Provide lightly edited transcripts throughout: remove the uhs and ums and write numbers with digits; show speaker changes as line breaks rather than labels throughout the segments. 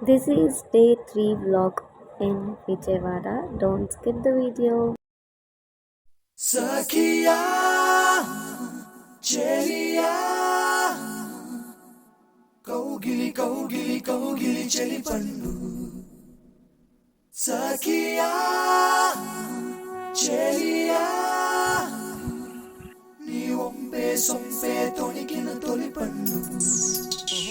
This is day 3 vlog in Vijayawada. Don't skip the video.
Sakiya, Chelia, Kaugili, Kaugili, Kaugili, Cheli Pandu. Sakiya, Chelia, Ni Ompe, Sompe, Tonikina, Toli Pandu.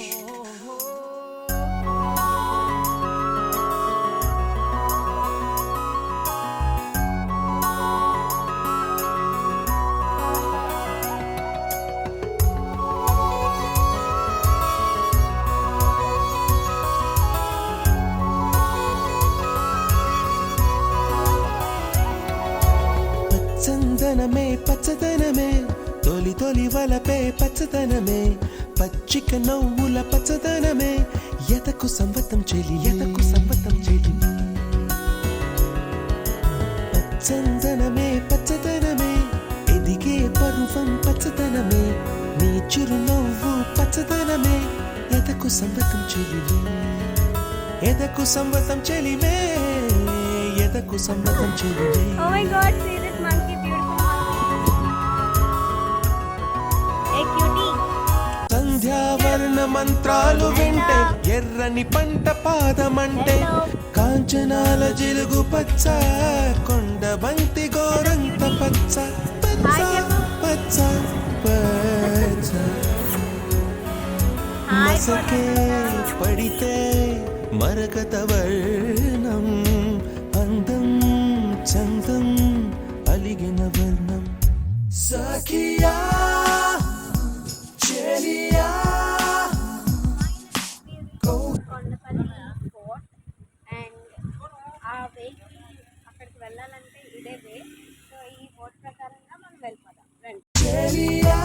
చందనమే పచ్చదనమే తొలి తొలి వలపే పచ్చదనమే పచ్చిక నవ్వుల పచ్చదనమే ఎతకు సంవతం చెలి చందనమే పచ్చదనమే ఎదిగే పరువం పచ్చదనమే నీ చిరునవ్వు పచ్చదనమే ఎతకు సంవతం చెలివే ఎదకు సంవతం చెలివే ఎదకు సంవతం చెలివే.
Oh my god, see this monkey, beautiful monkey. Hey cutie.
సంధ్యావర్ణ మంత్రాలు వింటే ఎర్రని పంట పాదమంటే కాంచనాల జిలుగు పచ్చ కొండ బంతి గోరంత పచ్చ పచ్చ పచ్చ పచ్చ మసకే పడితే మరకత వర్ణం అందం చందం అలిగిన వర్ణం.
Sakiya, Chelia,
Kondapalli fort and ఆ వేకి అక్కడికి వెళ్ళాలంటే ఇదే వే. సో ఈ ఫోర్ట్ ప్రకారంగా మనం వెళ్ళిపోదాం రండి.
Chelia,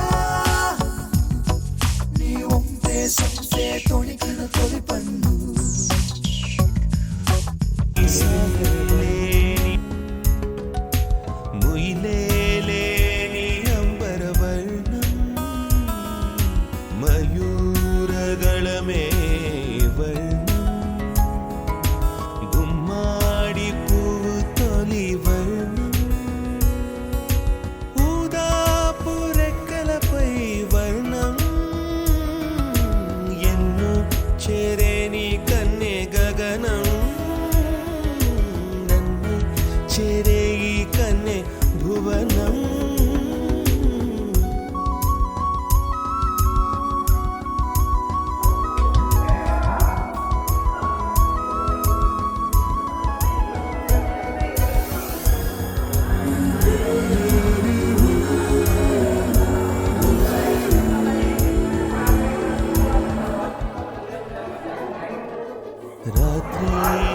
Ni Ompe, Sompe, Tonikina, Toli Pandu.
ముయిలేని అంబరవర్ణం మయూరగళమే వర్ణం గుమ్మాడి పువ్వు తొలి వర్ణం ఊదాపు రెక్కలపై వర్ణం ఎన్నో చేరేని కన్నె గగనం నన్ను చేరే ఈ కన్నె భువనం. రాత్రి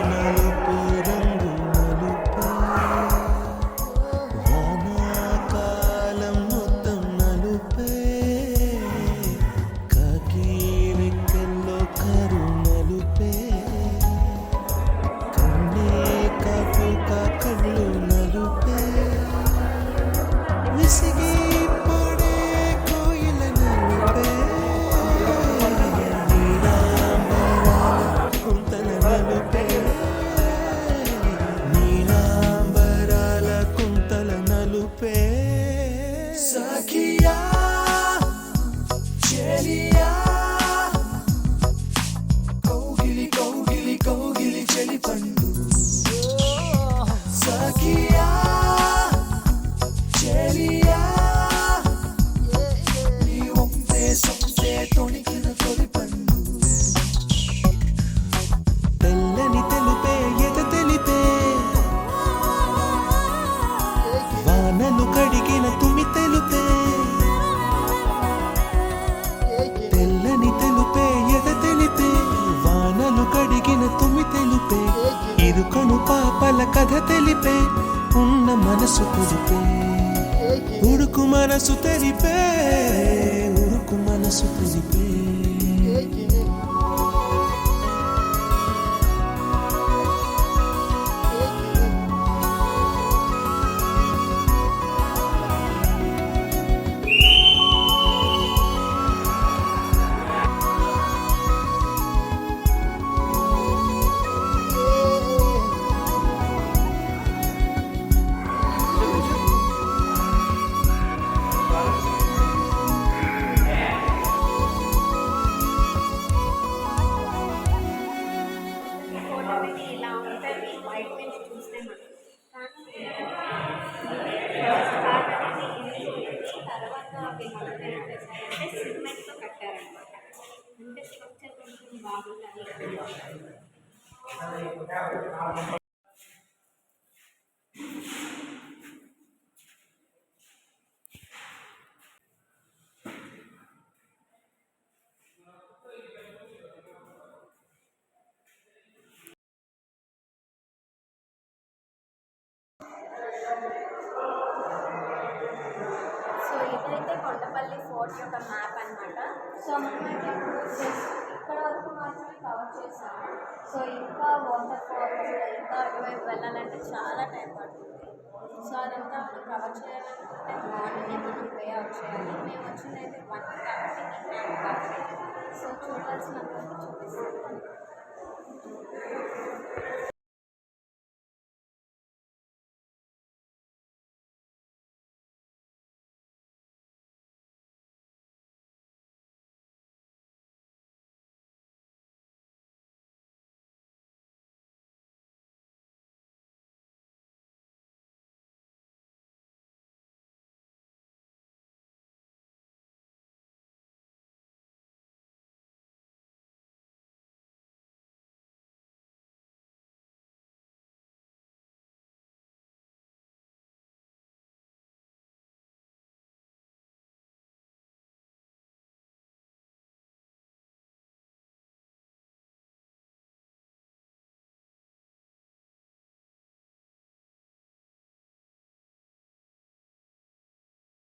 నలుపు రంగు నలుపే వానాకాలం మొత్తం నలుపే కాకి రెక్కల్లో కరు నలుపే కన్నే కాపు కాకళ్ళు నలుపే విసిగి పడే కోయిల నలుపే Kuntala నలుపే నీలాంబరాల Kuntala నలుపే.
Sakiya, Chelia, Kaugili, Kaugili, Kaugili, Cheli Pandu. Sakiya, Chelia, Ni Ompe, Sompe, Tonikina, Toli Pandu.
తెల్లని తెలుపే ఎద తెలిపే వానలు కడిగిన తుమి తెలుపే తెల్లని తెలుపే ఎద తెలిపే వానలు కడిగిన తుమి తెలుపే ఇరుకను పాపల కథ తెలిపే ఉన్న మనసు తెలిపే ఉడుకు మనసు తెలిపే ఉడుకు మనసు తెలిపే.
బయట నుంచి చూస్తే మనం కానీ తర్వాత అవి మనం ఏం చేశారంటే సిమెంట్తో కట్టారనమాట. అంటే స్ట్రక్చర్ కొంచెం బాగుందని. సో ఇదైతే కొండపల్లి ఫోర్ట్ యొక్క మ్యాప్ అనమాట. సో మనమైతే ఇప్పుడు జస్ట్ ఇక్కడ వరకు మాత్రమే కవర్ చేసాము. సో ఇంకా వాటర్ ఫాల్స్ ఇంకా అటువైపు వెళ్ళాలంటే చాలా టైం పడుతుంది. సో అదంతా మనం కవర్ చేయాలనుకుంటే మార్నింగే మనం వే అవుట్ చేయాలి. మేము వచ్చిందైతే 1 కాబట్టి ఈవినింగ్ కాబట్టి. సో చూడాల్సినంత చూపిస్తాను.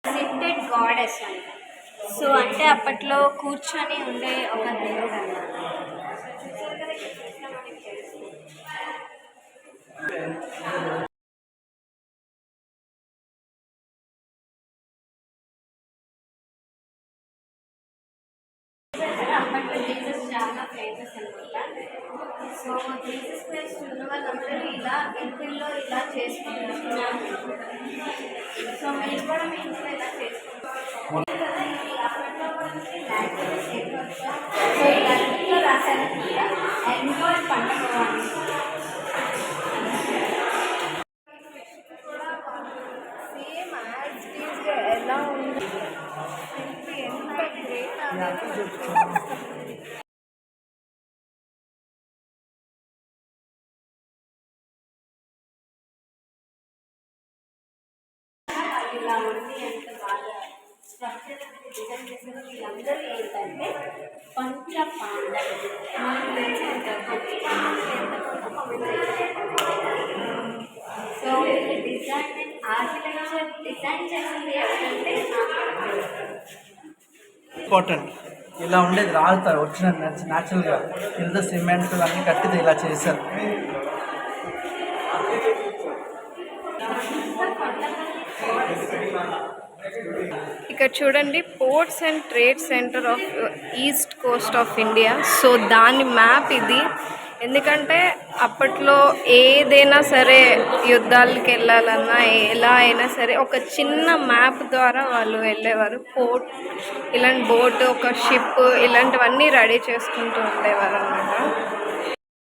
సెంటెడ్ గాడెస్ అంట. సో అంటే అప్పట్లో కూర్చొని ఉండే ఒక దేవుడు అన్నమాట. సో చూసారు కదా, ఇక్కడ చూసినా మనకి తెలుస్తుంది. అప్పట్లో జీసస్ చాలా ఫేమస్ అనమాట. సో జీసస్ క్రైస్ట్ ఉన్న వాళ్ళందరూ ఇలా ఇంటిల్లో ఇలా చేసుకుంటున్నారు. సో మీరు కూడా మీ ఇంట్లో ఇలా చేసుకుంటారు. అప్పట్లో మనకి లాంగ్వేజెస్ ఎక్కువ. సో ఇలా ఇంట్లో రాశారనమాట. ఎన్నో పండుగ సేమ్ యాజ్ ఇట్ ఈజ్ ఎలా ఉంది. ఎంత గ్రేట్ అనేది ఇలా ఉంది. ఎంత బాగా స్ట్రక్చర్ డిజైన్ చేసిన వీళ్ళందరూ ఏంటంటే పంచ పాండవులు. మనకు తెలిసి ఉంటారు సో వీళ్ళు డిజైన్ ఆర్కిటెక్చర్ డిజైన్ చేసింది ఏంటంటే
ఇంపార్టెంట్. ఇలా ఉండేది రాలుతారు వచ్చిన న్యాచురల్గా ఏదో సిమెంట్ అన్నీ కట్టితే ఇలా చేశారు.
ఇక్కడ చూడండి, ports and trade centre of east Coast of India. So దాని మ్యాప్ ఇది. ఎందుకంటే అప్పట్లో ఏదైనా సరే యుద్ధాలకు వెళ్ళాలన్నా ఎలా అయినా సరే ఒక చిన్న మ్యాప్ ద్వారా వాళ్ళు వెళ్ళేవారు. పోర్ట్ ఇలాంటి బోట్, ఒక షిప్ ఇలాంటివన్నీ రెడీ చేసుకుంటూ ఉండేవారు అన్నమాట.